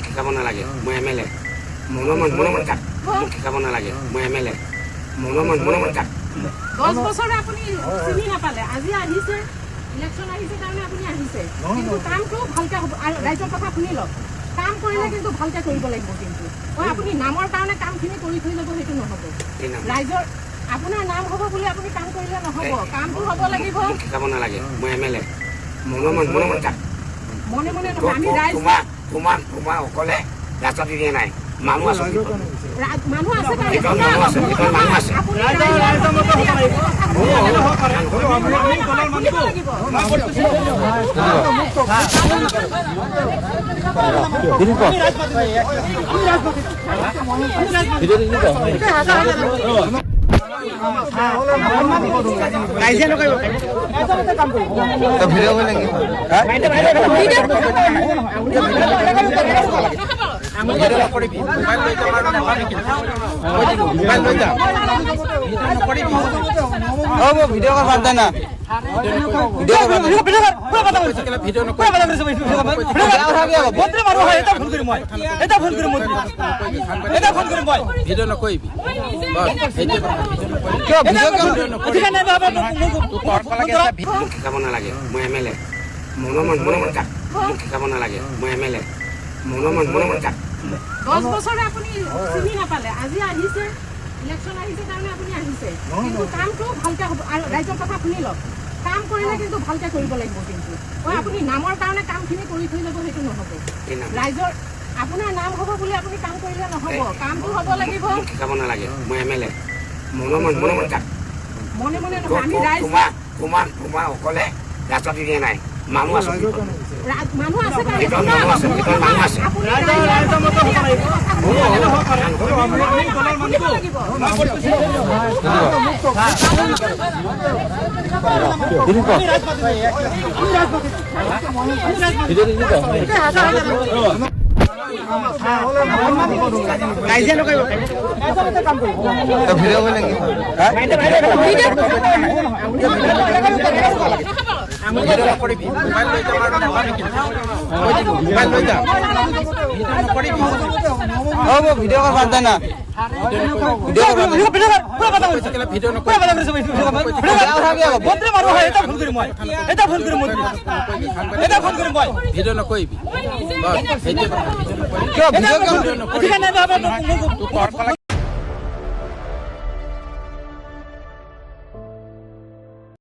শিকাব নালাগে মই এমএলএ মনোমন কাট মোক শিকাব নালাগে মই এমএলএ মনোমন কাট 10 বছৰ আপুনি চিনি নাপালে আজি আহিছে ইলেকশন আহিছে কাৰণে আপুনি আহিছে কিন্তু কামটো ভালকে হ'ব আৰু ৰাইজৰ কথা শুনি লওক কাম কৰিলে কিন্তু ভালকে কৰিব লাগিব কিন্তু আপুনি নামৰ কাৰণে কামখিনি কৰি থৈ যাব সেইটো নহ'ব ৰাইজৰ আপোনাৰ নাম হ'ব বুলি আপুনি কাম কৰিলে নহ'ব কামটো হ'ব লাগিব শিকাব নালাগে মই এমএলএ মনোমন কাট মনে নহয় আমি ৰাইজ তোমাৰ অকলে ৰাস্তা দিয়ে নাই মানুহ আছে মানুহ আছে ভিডিও কল বাদ দেনা শিকাব নালাগে মই এমএলএ মনোমন কাট মোক শিকাব নালাগে মই এমএলএ মনোমন কাট 10 বছৰ আপুনি চিনি নাপালে আজি আহিছে ইলেকশন আহিছে কাৰণে আপুনি আহিছে কিন্তু কামটো ভালকে হ'ব আৰু ৰাইজৰ কথা শুনি লওক কাম কৰিলে কিন্তু ভালকে কৰিব লাগিব কিন্তু আপুনি নামৰ কাৰণে কামখিনি কৰি থৈ যাব সেইটো নহ'ব ৰাইজৰ আপোনাৰ নাম হ'ব বুলি আপুনি কাম কৰিলে নহ'ব কামটো হ'ব লাগিব শিকাব নালাগে মই এমএলএ মনোমন কাট মনে নহয় আমি ৰাইজ তোমাৰ অকলে ৰাস্তা দিয়ে নাই মানুহ আছে মানুহ আছে ভিডিও কল বাদ দেনা ভিডিও নকৰিবি